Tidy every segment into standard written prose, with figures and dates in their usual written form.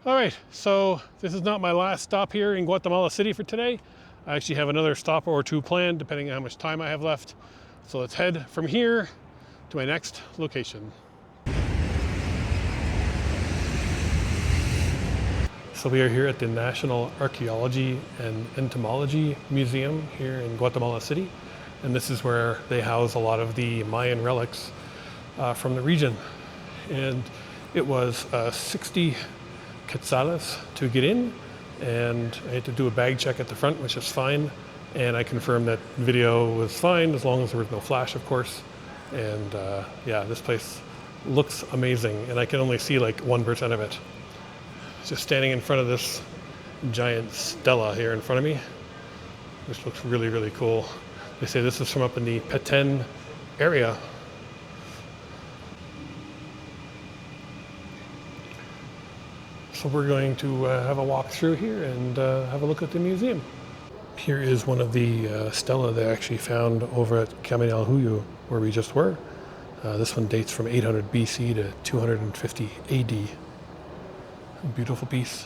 All right, so this is not my last stop here in Guatemala City for today. I actually have another stop or two planned depending on how much time I have left. So let's head from here to my next location. So we are here at the National Archeology and Entomology Museum here in Guatemala City. And this is where they house a lot of the Mayan relics from the region. And it was 60 quetzales to get in, and I had to do a bag check at the front, which is fine. And I confirmed that video was fine as long as there was no flash, of course. And yeah, this place looks amazing, and I can only see like 1% of it. Just standing in front of this giant stela here in front of me, which looks really, really cool. They say this is from up in the Petén area. So we're going to have a walk through here and have a look at the museum. Here is one of the stela they actually found over at Caminalhuyu, where we just were. This one dates from 800 BC to 250 AD. A beautiful piece.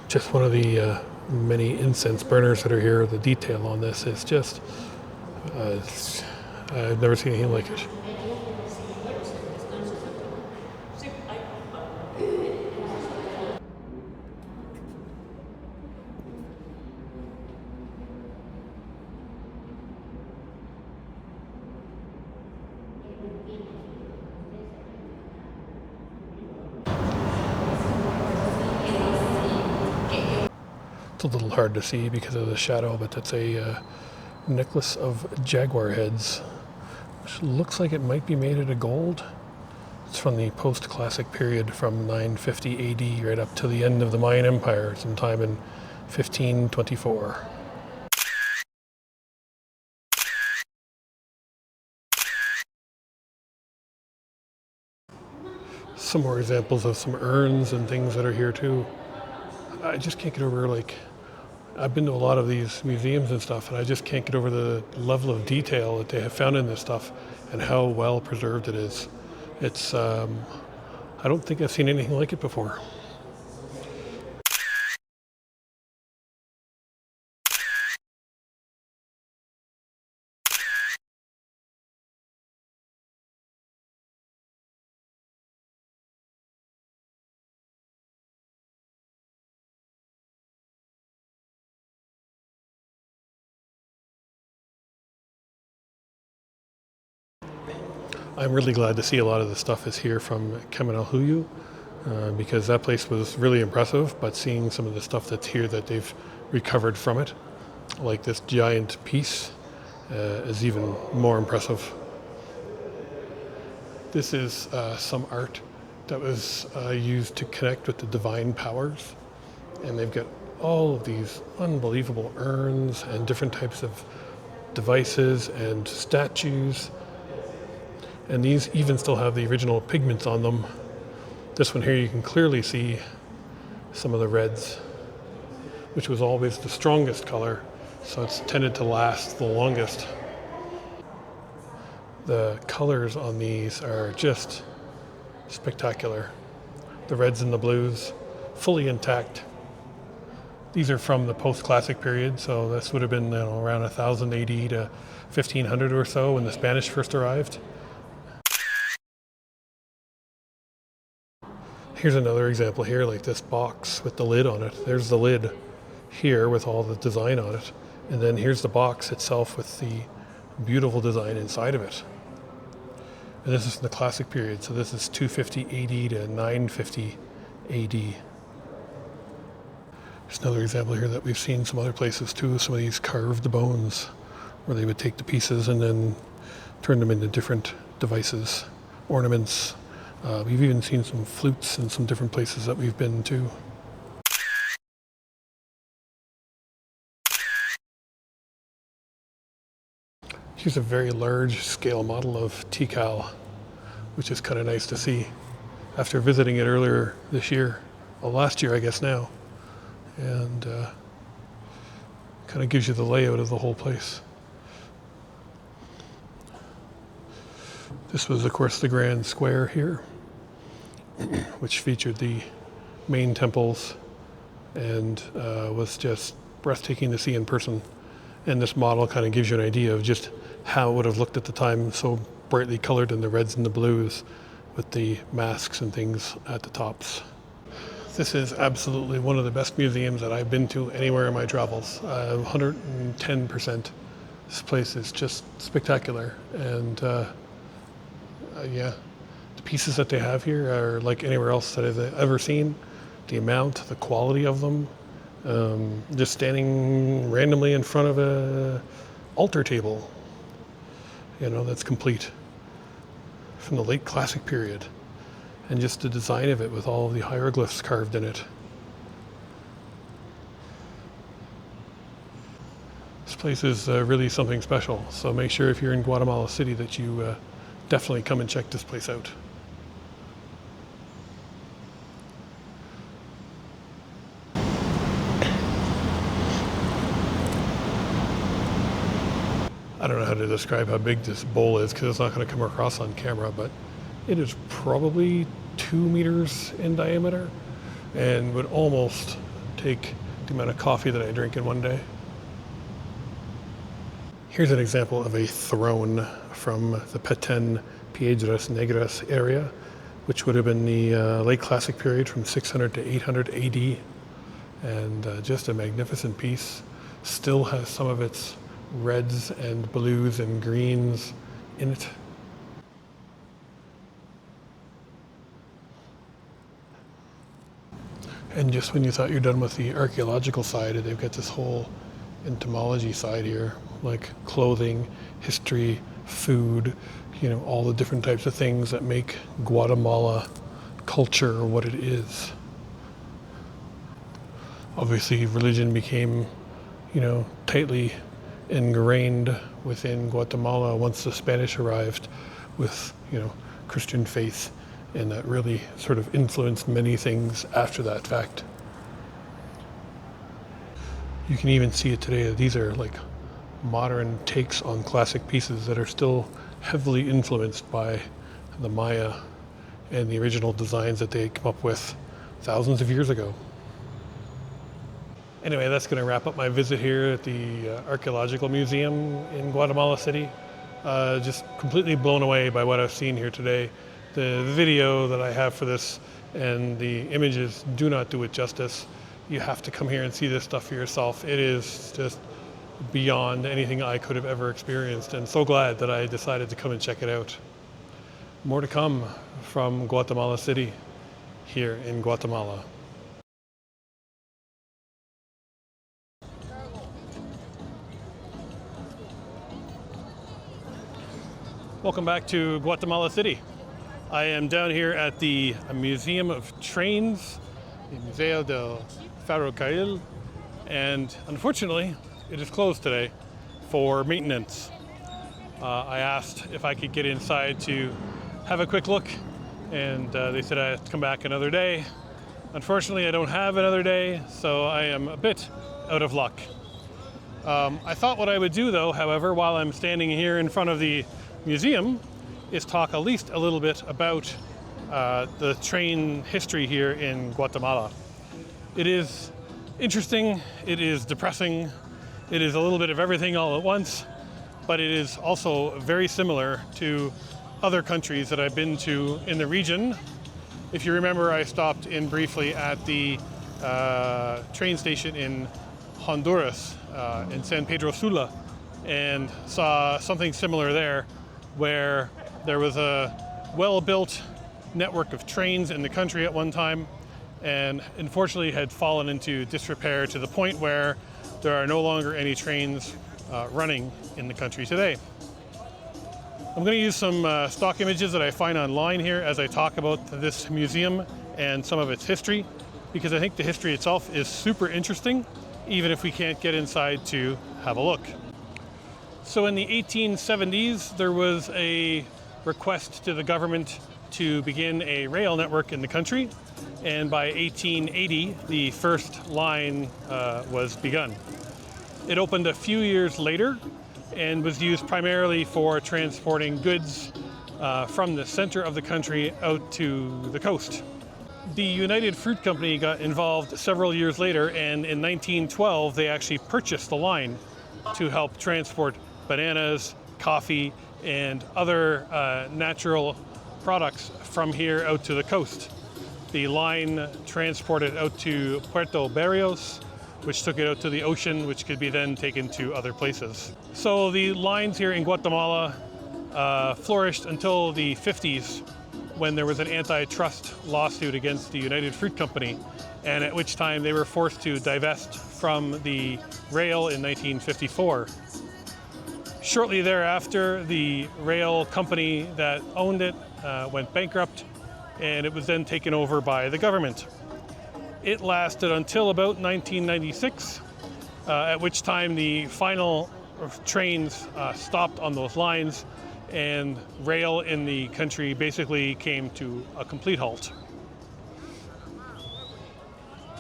Just one of the many incense burners that are here. The detail on this is just, I've never seen anything like it. It's a little hard to see because of the shadow, but that's a necklace of jaguar heads, which looks like it might be made out of gold. It's from the post-classic period from 950 AD right up to the end of the Mayan Empire, sometime in 1524. Some more examples of some urns and things that are here too. I just can't get over, like, I've been to a lot of these museums and stuff, and I just can't get over the level of detail that they have found in this stuff and how well preserved it is. It's, I don't think I've seen anything like it before. I'm really glad to see a lot of the stuff is here from Caminalhuyu, because that place was really impressive, but seeing some of the stuff that's here that they've recovered from it, like this giant piece, is even more impressive. This is some art that was used to connect with the divine powers, and they've got all of these unbelievable urns and different types of devices and statues. And these even still have the original pigments on them. This one here, you can clearly see some of the reds, which was always the strongest color, so it's tended to last the longest. The colors on these are just spectacular. The reds and the blues, fully intact. These are from the post-classic period, so this would have been, around 1000 AD to 1500 or so when the Spanish first arrived. Here's another example here, like this box with the lid on it. There's the lid here with all the design on it. And then here's the box itself with the beautiful design inside of it. And this is in the classic period, so this is 250 AD to 950 AD. There's another example here that we've seen some other places too, some of these carved bones, where they would take the pieces and then turn them into different devices, ornaments. We've even seen some flutes in some different places that we've been to. Here's a very large scale model of Tikal, which is kind of nice to see after visiting it earlier this year, well, last year I guess now, and kind of gives you the layout of the whole place. This was of course the grand square here, which featured the main temples and was just breathtaking to see in person. And this model kind of gives you an idea of just how it would have looked at the time, so brightly colored in the reds and the blues with the masks and things at the tops. This is absolutely one of the best museums that I've been to anywhere in my travels. 110%. This place is just spectacular. And yeah, the pieces that they have here are like anywhere else that I've ever seen. The amount, the quality of them. Just standing randomly in front of a altar table, you know, that's complete from the late classic period, and just the design of it with all of the hieroglyphs carved in it. This place is really something special, so make sure if you're in Guatemala City that you definitely come and check this place out. I don't know how to describe how big this bowl is because it's not going to come across on camera, but it is probably 2 meters in diameter and would almost take the amount of coffee that I drink in one day. Here's an example of a throne from the Petén Piedras Negras area, which would have been the late classic period from 600 to 800 AD. And just a magnificent piece. Still has some of its reds and blues and greens in it. And just when you thought you're done with the archaeological side, they've got this whole entomology side here, like clothing, history, food, you know, all the different types of things that make Guatemala culture what it is. Obviously, religion became, you know, tightly ingrained within Guatemala once the Spanish arrived with, you know, Christian faith, and that really sort of influenced many things after that fact. You can even see it today. These are like modern takes on classic pieces that are still heavily influenced by the Maya and the original designs that they came up with thousands of years ago. Anyway, that's going to wrap up my visit here at the Archaeological Museum in Guatemala City. Just completely blown away by what I've seen here today. The video that I have for this and the images do not do it justice. You have to come here and see this stuff for yourself. It is just beyond anything I could have ever experienced, and so glad that I decided to come and check it out. More to come from Guatemala City here in Guatemala. Welcome back to Guatemala City. I am down here at the Museum of Trains, the Museo del Ferrocarril, and unfortunately it is closed today for maintenance. I asked if I could get inside to have a quick look, and they said I have to come back another day. Unfortunately, I don't have another day, so I am a bit out of luck. I thought what I would do though, however, while I'm standing here in front of the museum, is talk at least a little bit about the train history here in Guatemala. It is interesting, it is depressing, it is a little bit of everything all at once, but it is also very similar to other countries that I've been to in the region. If you remember, I stopped in briefly at the train station in Honduras, in San Pedro Sula, and saw something similar there, where there was a well-built network of trains in the country at one time, and unfortunately had fallen into disrepair to the point where there are no longer any trains running in the country today. I'm going to use some stock images that I find online here as I talk about this museum and some of its history, because I think the history itself is super interesting, even if we can't get inside to have a look. So in the 1870s, there was a request to the government to begin a rail network in the country, and by 1880, the first line was begun. It opened a few years later and was used primarily for transporting goods from the center of the country out to the coast. The United Fruit Company got involved several years later, and in 1912 they actually purchased the line to help transport bananas, coffee, and other natural products from here out to the coast. The line transported out to Puerto Berrios, which took it out to the ocean, which could be then taken to other places. So the lines here in Guatemala flourished until the 50s, when there was an antitrust lawsuit against the United Fruit Company, and at which time they were forced to divest from the rail in 1954. Shortly thereafter, the rail company that owned it went bankrupt, and it was then taken over by the government. It lasted until about 1996, at which time the final trains stopped on those lines, and rail in the country basically came to a complete halt.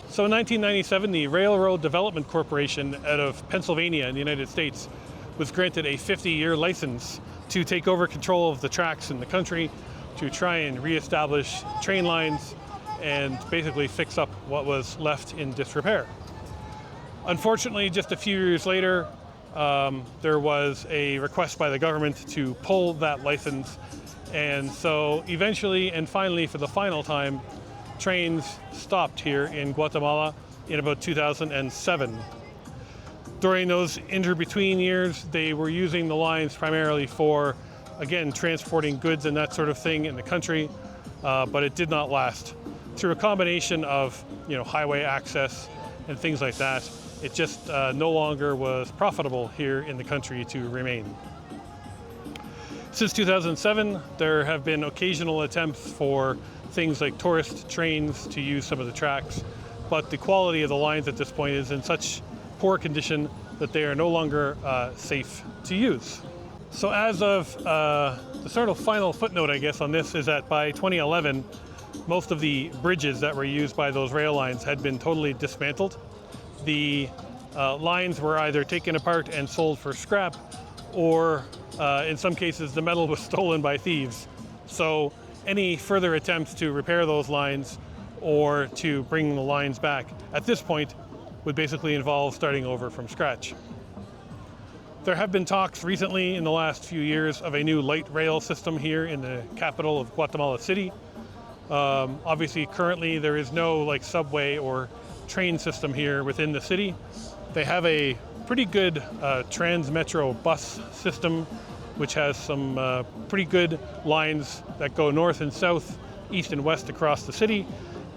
So in 1997, the Railroad Development Corporation out of Pennsylvania in the United States was granted a 50-year license to take over control of the tracks in the country, to try and reestablish train lines and basically fix up what was left in disrepair. Unfortunately, just a few years later, there was a request by the government to pull that license, and so eventually and finally, for the final time, trains stopped here in Guatemala in about 2007. During those inter-between years, they were using the lines primarily for, again, transporting goods and that sort of thing in the country, but it did not last. Through a combination of, highway access and things like that, it just no longer was profitable here in the country to remain. Since 2007, there have been occasional attempts for things like tourist trains to use some of the tracks, but the quality of the lines at this point is in such poor condition that they are no longer safe to use. So as of the sort of final footnote, I guess, on this is that by 2011, most of the bridges that were used by those rail lines had been totally dismantled. The lines were either taken apart and sold for scrap, or in some cases the metal was stolen by thieves. So any further attempts to repair those lines or to bring the lines back at this point would basically involve starting over from scratch. There have been talks recently in the last few years of a new light rail system here in the capital of Guatemala City. Obviously, currently there is no subway or train system here within the city. They have a pretty good Transmetro bus system, which has some pretty good lines that go north and south, east and west across the city.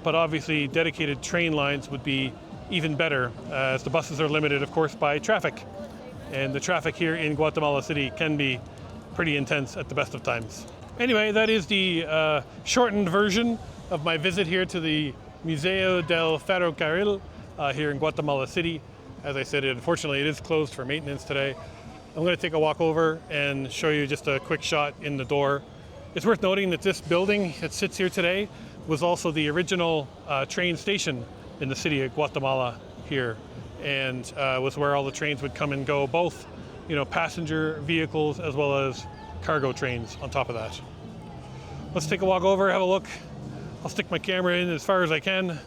But obviously, dedicated train lines would be even better, as the buses are limited, of course, by traffic. And the traffic here in Guatemala City can be pretty intense at the best of times. Anyway, that is the shortened version of my visit here to the Museo del Ferrocarril here in Guatemala City. As I said, unfortunately, it is closed for maintenance today. I'm going to take a walk over and show you just a quick shot in the door. It's worth noting that this building that sits here today was also the original train station in the city of Guatemala here, and was where all the trains would come and go, both passenger vehicles as well as cargo trains on top of that. Let's take a walk over, have a look. I'll stick my camera in as far as I can,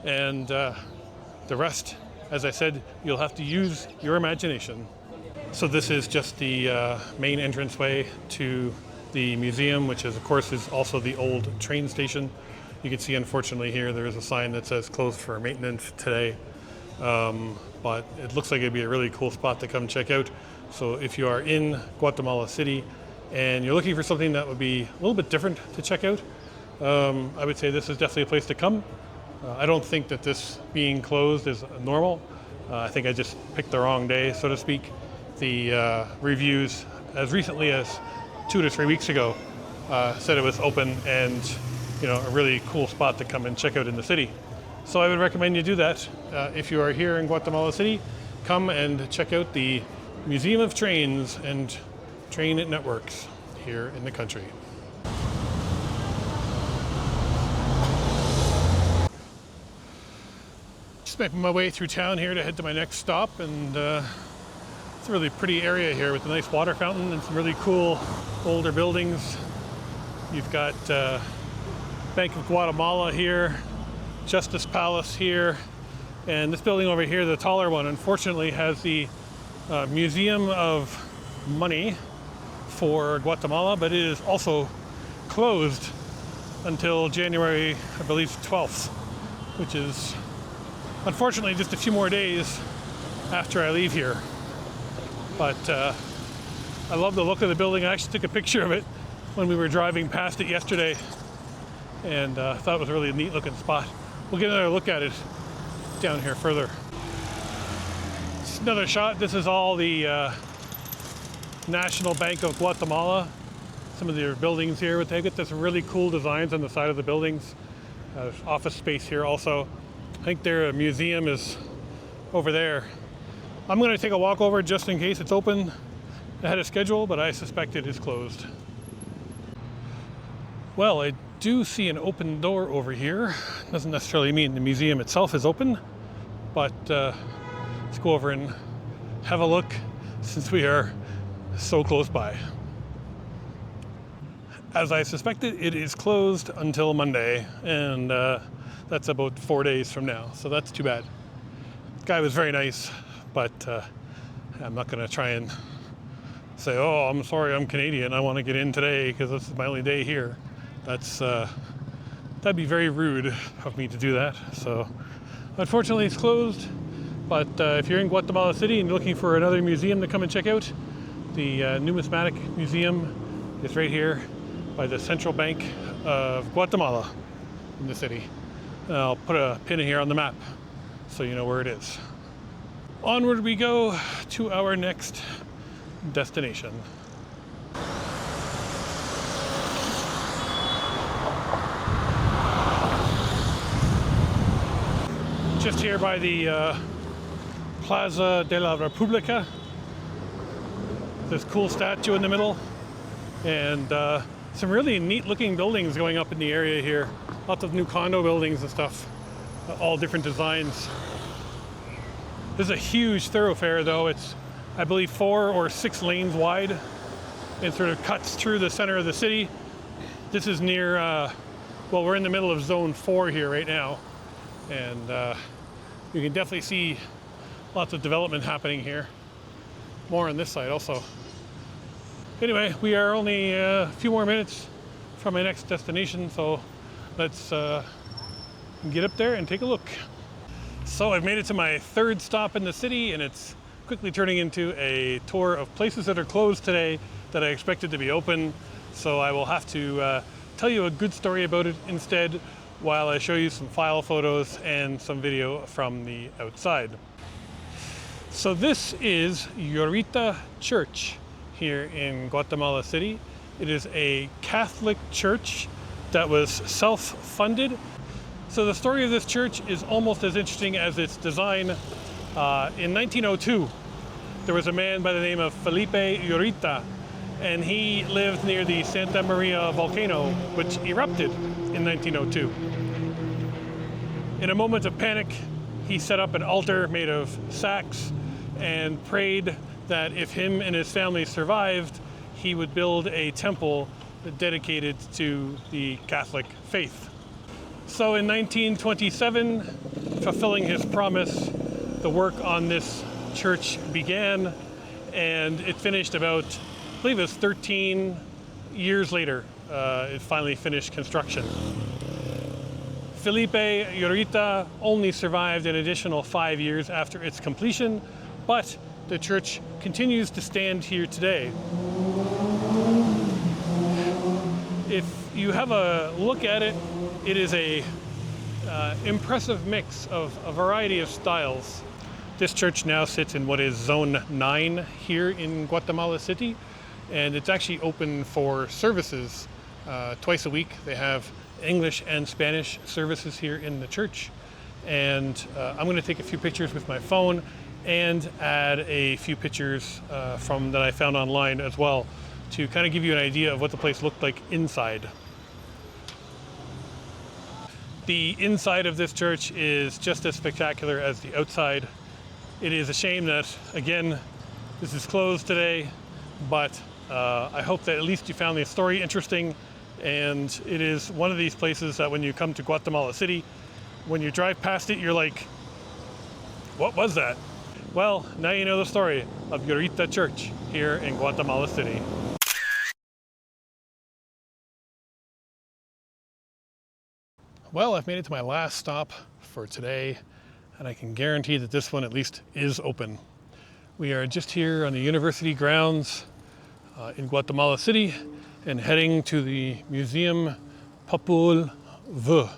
and the rest, as I said, you'll have to use your imagination. So this is just the main entranceway to the museum, which is, of course, is also the old train station. You can see, unfortunately, here there is a sign that says closed for maintenance today, but it looks like it'd be a really cool spot to come check out. So if you are in Guatemala City and you're looking for something that would be a little bit different to check out, I would say this is definitely a place to come. I don't think that this being closed is normal. I think I just picked the wrong day, so to speak. The reviews, as recently as 2 to 3 weeks ago, said it was open and a really cool spot to come and check out in the city. So I would recommend you do that. If you are here in Guatemala City, come and check out the Museum of Trains and Train Networks here in the country. Just making my way through town here to head to my next stop, and it's a really pretty area here with a nice water fountain and some really cool older buildings. You've got Bank of Guatemala here, Justice Palace here, and this building over here, the taller one, unfortunately has the Museum of Money for Guatemala, but it is also closed until January, I believe, 12th, which is unfortunately just a few more days after I leave here. But I love the look of the building. I actually took a picture of it when we were driving past it yesterday, and thought it was a really neat looking spot. We'll get another look at it down here further. Just another shot. This is all the National Bank of Guatemala. Some of their buildings here, they get this really cool designs on the side of the buildings. There's office space here also. I think their museum is over there. I'm going to take a walk over just in case it's open ahead of schedule, but I suspect it is closed. Well, I do see an open door over here. Doesn't necessarily mean the museum itself is open, but let's go over and have a look since we are so close by. As I suspected, it is closed until Monday, and that's about 4 days from now, so that's too bad. The guy was very nice, but I'm not going to try and say, oh, I'm sorry, I'm Canadian, I want to get in today because this is my only day here. That'd be very rude of me to do that. So unfortunately it's closed, but if you're in Guatemala City and you're looking for another museum to come and check out, the Numismatic Museum is right here by the Central Bank of Guatemala in the city. And I'll put a pin in here on the map so you know where it is. Onward we go to our next destination. Just here by the Plaza de la República. This cool statue in the middle, and some really neat looking buildings going up in the area here. Lots of new condo buildings and stuff, all different designs. This is a huge thoroughfare though. It's, I believe, 4 or 6 lanes wide. It sort of cuts through the center of the city. This is near, well, we're in the middle of zone 4 here right now. And you can definitely see lots of development happening here. More on this side also. Anyway, we are only a few more minutes from my next destination, so let's get up there and take a look. So I've made it to my 3rd stop in the city, and it's quickly turning into a tour of places that are closed today that I expected to be open. So I will have to tell you a good story about it instead, while I show you some file photos and some video from the outside. So this is Yurrita Church here in Guatemala City. It is a Catholic church that was self-funded. So the story of this church is almost as interesting as its design. In 1902, there was a man by the name of Felipe Yurrita, and he lived near the Santa Maria volcano, which erupted in 1902. In a moment of panic, he set up an altar made of sacks and prayed that if him and his family survived, he would build a temple dedicated to the Catholic faith. So in 1927, fulfilling his promise, the work on this church began, and it finished about, I believe it was 13 years later, it finally finished construction. Felipe Yurrita only survived an additional 5 years after its completion, but the church continues to stand here today. If you have a look at it, it is a impressive mix of a variety of styles. This church now sits in what is Zone 9 here in Guatemala City, and it's actually open for services twice a week. They have English and Spanish services here in the church, and I'm going to take a few pictures with my phone and add a few pictures from that I found online as well to kind of give you an idea of what the place looked like inside. The inside of this church is just as spectacular as the outside. It is a shame that, again, this is closed today, but I hope that at least you found the story interesting. And it is one of these places that when you come to Guatemala City, when you drive past it, you're like, what was that? Well, now you know the story of Yurrita Church here in Guatemala City. Well, I've made it to my last stop for today, and I can guarantee that this one at least is open. We are just here on the university grounds in Guatemala City and heading to the Museum Popol Vuh,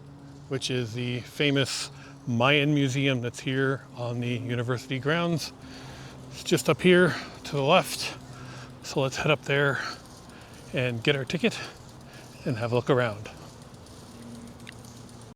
which is the famous Mayan museum that's here on the university grounds. It's just up here to the left. So let's head up there and get our ticket and have a look around.